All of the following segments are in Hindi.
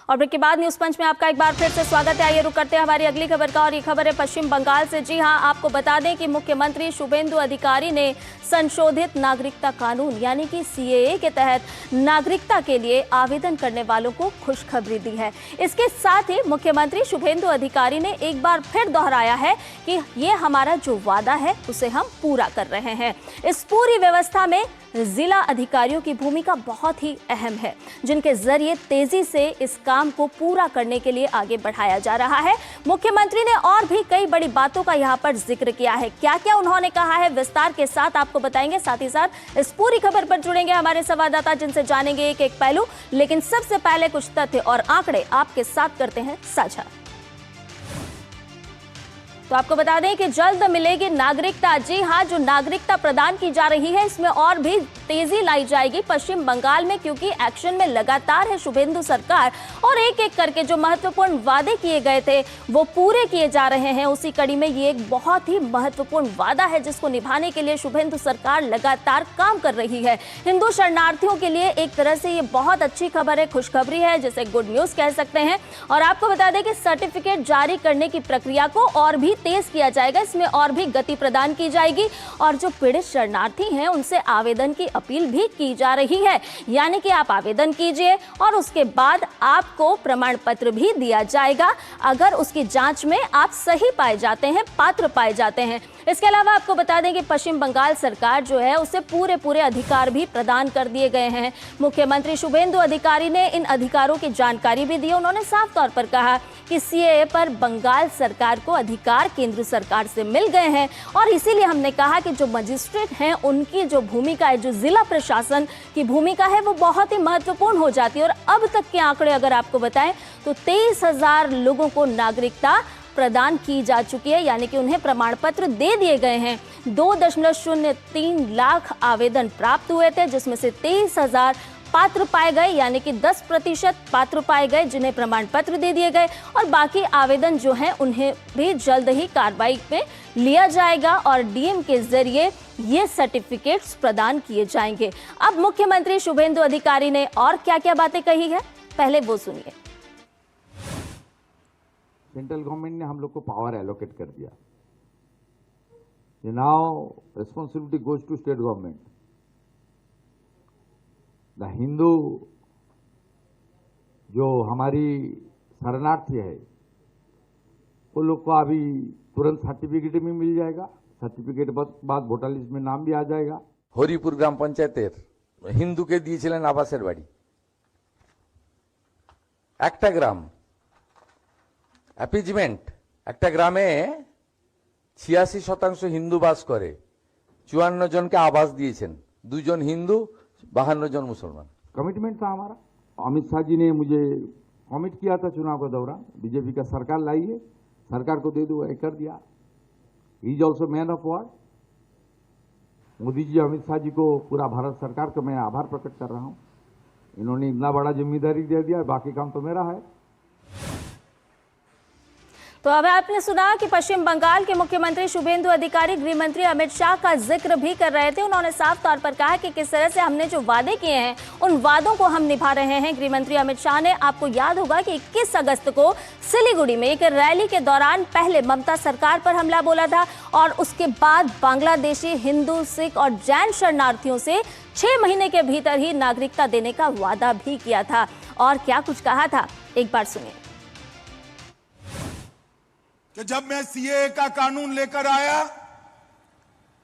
और ब्रेक के बाद न्यूज पंच में आपका एक बार फिर से स्वागत है। आइए रुक करते हैं हमारी अगली खबर का, और ये खबर है पश्चिम बंगाल से। जी हां, आपको बता दें कि मुख्यमंत्री शुभेंदु अधिकारी ने संशोधित नागरिकता कानून यानी कि सीएए के तहत नागरिकता के लिए आवेदन करने वालों को खुशखबरी दी है। इसके साथ ही मुख्यमंत्री शुभेंदु अधिकारी ने एक बार फिर दोहराया है कि ये हमारा जो वादा है उसे हम पूरा कर रहे हैं। इस पूरी व्यवस्था में जिला अधिकारियों की भूमिका बहुत ही अहम है, जिनके जरिए तेजी से इस काम को पूरा करने के लिए आगे बढ़ाया जा रहा है। मुख्यमंत्री ने और भी कई बड़ी बातों का यहाँ पर जिक्र किया है। क्या क्या उन्होंने कहा है विस्तार के साथ आपको बताएंगे। साथ ही साथ इस पूरी खबर पर जुड़ेंगे हमारे संवाददाता, जिनसे जानेंगे एक एक पहलू। लेकिन सबसे पहले कुछ तथ्य और आंकड़े आपके साथ करते हैं साझा। तो आपको बता दें कि जल्द मिलेगी नागरिकता। जी हां, जो नागरिकता प्रदान की जा रही है इसमें और भी तेजी लाई जाएगी पश्चिम बंगाल में, क्योंकि एक्शन में लगातार है शुभेंदु सरकार और एक एक करके जो महत्वपूर्ण वादे किए गए थे वो पूरे किए जा रहे हैं। उसी कड़ी में ये एक बहुत ही महत्वपूर्ण वादा है जिसको निभाने के लिए शुभेंदु सरकार लगातार काम कर रही है। हिंदू शरणार्थियों के लिए एक तरह से ये बहुत अच्छी खबर है, खुशखबरी है, जिसे गुड न्यूज कह सकते हैं। और आपको बता दें कि सर्टिफिकेट जारी करने की प्रक्रिया को और भी तेज किया जाएगा, इसमें और भी गति प्रदान की जाएगी और जो पीड़ित शरणार्थी हैं उनसे आवेदन की अपील भी की जा रही है। यानी कि आप आवेदन कीजिए और उसके बाद आपको प्रमाण पत्र भी दिया जाएगा अगर उसकी जांच में आप सही पाए जाते हैं, पात्र पाए जाते हैं। इसके अलावा आपको बता दें कि पश्चिम बंगाल सरकार जो है उसे पूरे अधिकार भी प्रदान कर दिए गए हैं। मुख्यमंत्री शुभेंदु अधिकारी ने इन अधिकारों की जानकारी भी दी। उन्होंने साफ तौर पर कहा कि सीएए पर बंगाल सरकार को अधिकार केंद्र सरकार से मिल गए हैं और इसीलिए हमने कहा कि जो मजिस्ट्रेट हैं उनकी जो भूमिका है, जो जिला प्रशासन की भूमिका है, वो बहुत ही महत्वपूर्ण हो जाती है। और अब तक के आंकड़े अगर आपको बताएं तो 23,000 लोगों को नागरिकता प्रदान की जा चुकी है, यानी कि उन्हें प्रमाण पत्र दे दिए गए हैं। 2.03 लाख आवेदन प्राप्त हुए थे, जिसमें से 23,000 पात्र पाए गए, यानी कि 10% पात्र पाए गए जिन्हें प्रमाण पत्र दे दिए गए। और बाकी आवेदन जो हैं उन्हें भी जल्द ही कार्रवाई में लिया जाएगा और डीएम के जरिए ये सर्टिफिकेट्स प्रदान किए जाएंगे। अब मुख्यमंत्री शुभेंदु अधिकारी ने और क्या क्या बातें कही है, पहले वो सुनिए। सेंट्रल गवर्नमेंट ने हम लोग को पावर एलोकेट कर दिया। Now responsibility goes to state government. The Hindu जो हमारी शरणार्थी है वो लोग को अभी तुरंत सर्टिफिकेट भी मिल जाएगा। सर्टिफिकेट बाद वोटर लिस्ट में नाम भी आ जाएगा। हरिपुर ग्राम पंचायतेर हिंदू के दिएছিলেন आवासेर बाड़ी, একটা গ্রাম অ্যাপিজমেন্ট। একটা গ্রামে 86% হিন্দু বাস করে, 54 জনকে आवास দিয়েছেন, 2 জন हिंदू 52 जन मुसलमान। कमिटमेंट था हमारा। अमित शाह जी ने मुझे कमिट किया था चुनाव के दौरान, बीजेपी का सरकार लाइए, सरकार को दे दो, कर दिया। He is also man of word. Modi ji, Amit Shah ji को, पूरा भारत सरकार का मैं आभार प्रकट कर रहा हूं। इन्होंने इतना बड़ा जिम्मेदारी दे दिया, बाकी काम तो मेरा है। तो अब आपने सुना कि पश्चिम बंगाल के मुख्यमंत्री शुभेंदु अधिकारी गृह मंत्री अमित शाह का जिक्र भी कर रहे थे। उन्होंने साफ तौर पर कहा कि किस तरह से हमने जो वादे किए हैं उन वादों को हम निभा रहे हैं। गृह मंत्री अमित शाह ने, आपको याद होगा कि 21 अगस्त को सिलीगुड़ी में एक रैली के दौरान पहले ममता सरकार पर हमला बोला था और उसके बाद बांग्लादेशी हिंदू, सिख और जैन शरणार्थियों से 6 महीने के भीतर ही नागरिकता देने का वादा भी किया था। और क्या कुछ कहा था, एक बार सुनिए। कि जब मैं सीएए का कानून लेकर आया,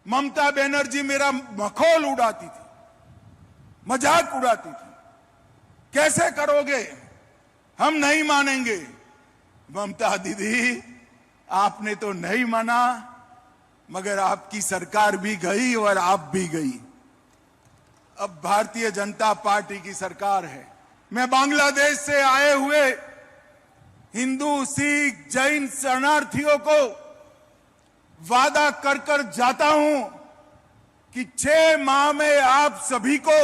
ममता बनर्जी मेरा मखौल उड़ाती थी, मजाक उड़ाती थी। कैसे करोगे, हम नहीं मानेंगे। ममता दीदी, आपने तो नहीं माना, मगर आपकी सरकार भी गई और आप भी गई। अब भारतीय जनता पार्टी की सरकार है। मैं बांग्लादेश से आए हुए हिंदू, सिख, जैन शरणार्थियों को वादा कर कर जाता हूं कि 6 माह में आप सभी को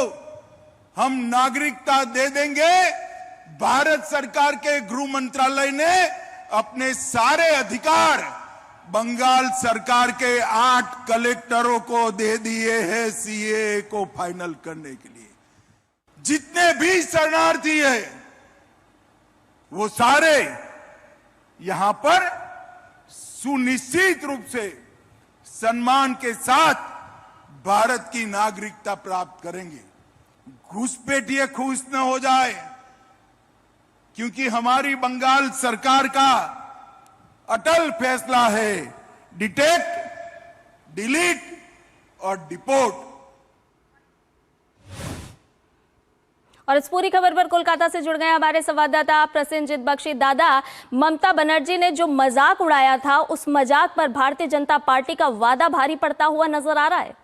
हम नागरिकता दे देंगे। भारत सरकार के गृह मंत्रालय ने अपने सारे अधिकार बंगाल सरकार के 8 कलेक्टरों को दे दिए हैं सीएए को फाइनल करने के लिए। जितने भी शरणार्थी है वो सारे यहां पर सुनिश्चित रूप से सम्मान के साथ भारत की नागरिकता प्राप्त करेंगे। घुसपैठिए खुश न हो जाए, क्योंकि हमारी बंगाल सरकार का अटल फैसला है डिटेक्ट, डिलीट और डिपोर्ट। और इस पूरी खबर पर कोलकाता से जुड़ गए हमारे संवाददाता प्रसेनजीत बख्शी। दादा, ममता बनर्जी ने जो मजाक उड़ाया था, उस मजाक पर भारतीय जनता पार्टी का वादा भारी पड़ता हुआ नजर आ रहा है।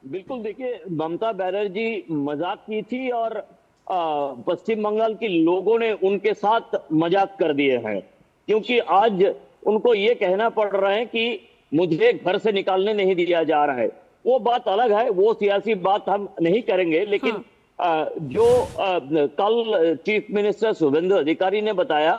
बिल्कुल, देखिए, ममता बनर्जी मजाक की थी और पश्चिम बंगाल के लोगों ने उनके साथ मजाक कर दिए हैं, क्योंकि आज उनको ये कहना पड़ रहा है कि मुझे घर से निकालने नहीं दिया जा रहा है। वो बात अलग है, वो सियासी बात हम नहीं करेंगे, लेकिन जो कल चीफ मिनिस्टर शुभेंदु अधिकारी ने बताया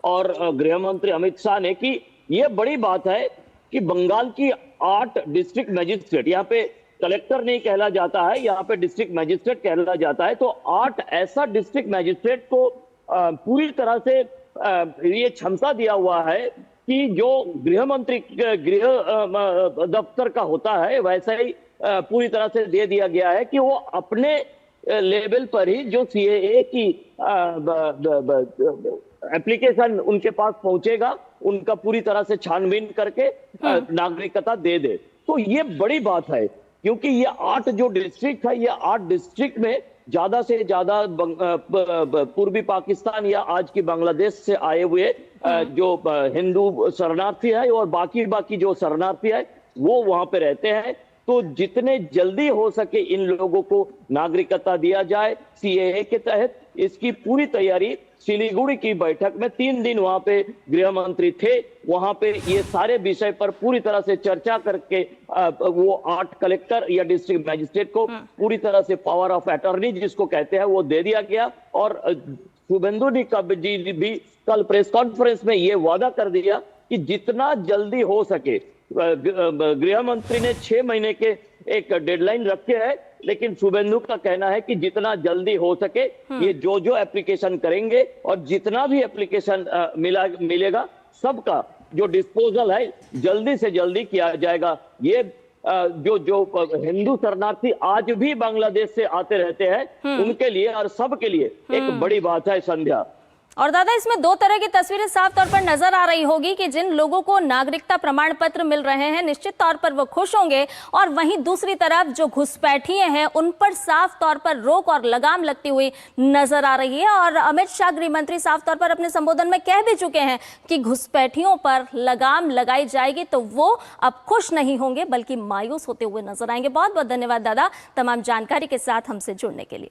और गृह मंत्री अमित शाह ने कि ये बड़ी बात है कि बंगाल की 8 डिस्ट्रिक्ट मजिस्ट्रेट, यहाँ पे कलेक्टर नहीं कहला जाता है, यहाँ पे डिस्ट्रिक्ट मजिस्ट्रेट कहला जाता है, तो 8 ऐसा डिस्ट्रिक्ट मजिस्ट्रेट को पूरी तरह से ये क्षमता दिया हुआ है कि जो गृह मंत्री गृह दफ्तर का होता है, वैसा ही पूरी तरह से दे दिया गया है कि वो अपने लेवल पर ही जो सीएए की एप्लीकेशन उनके पास पहुंचेगा, उनका पूरी तरह से छानबीन करके नागरिकता दे दे। तो ये बड़ी बात है, क्योंकि ये 8 जो डिस्ट्रिक्ट है, ये 8 डिस्ट्रिक्ट में ज्यादा से ज्यादा पूर्वी पाकिस्तान या आज की बांग्लादेश से आए हुए जो हिंदू शरणार्थी है और बाकी जो शरणार्थी है वो वहां पे रहते हैं। तो जितने जल्दी हो सके इन लोगों को नागरिकता दिया जाए सीएए के तहत, इसकी पूरी तैयारी सिलीगुड़ी की बैठक में 3 दिन वहां पे गृह मंत्री थे, वहां पे ये सारे विषय पर पूरी तरह से चर्चा करके वो 8 कलेक्टर या डिस्ट्रिक्ट मजिस्ट्रेट को पूरी तरह से पावर ऑफ अटॉर्नी जिसको कहते हैं वो दे दिया गया। और शुभेंदु जी भी कल प्रेस कॉन्फ्रेंस में ये वादा कर दिया कि जितना जल्दी हो सके, गृह मंत्री ने 6 महीने के एक डेडलाइन रखे है, लेकिन शुभेंदु का कहना है कि जितना जल्दी हो सके ये जो एप्लीकेशन करेंगे और जितना भी एप्लीकेशन मिलेगा सबका जो डिस्पोजल है जल्दी से जल्दी किया जाएगा। ये जो हिंदू शरणार्थी आज भी बांग्लादेश से आते रहते हैं उनके लिए और सबके लिए एक बड़ी बात है संध्या। और दादा, इसमें 2 तरह की तस्वीरें साफ तौर पर नजर आ रही होगी कि जिन लोगों को नागरिकता प्रमाण पत्र मिल रहे हैं निश्चित तौर पर वो खुश होंगे, और वहीं दूसरी तरफ जो घुसपैठिए हैं उन पर साफ तौर पर रोक और लगाम लगती हुई नजर आ रही है। और अमित शाह गृह मंत्री साफ तौर पर अपने संबोधन में कह भी चुके हैं कि घुसपैठियों पर लगाम लगाई जाएगी तो वो अब खुश नहीं होंगे बल्कि मायूस होते हुए नजर आएंगे। बहुत बहुत धन्यवाद दादा तमाम जानकारी के साथ हमसे जुड़ने के लिए।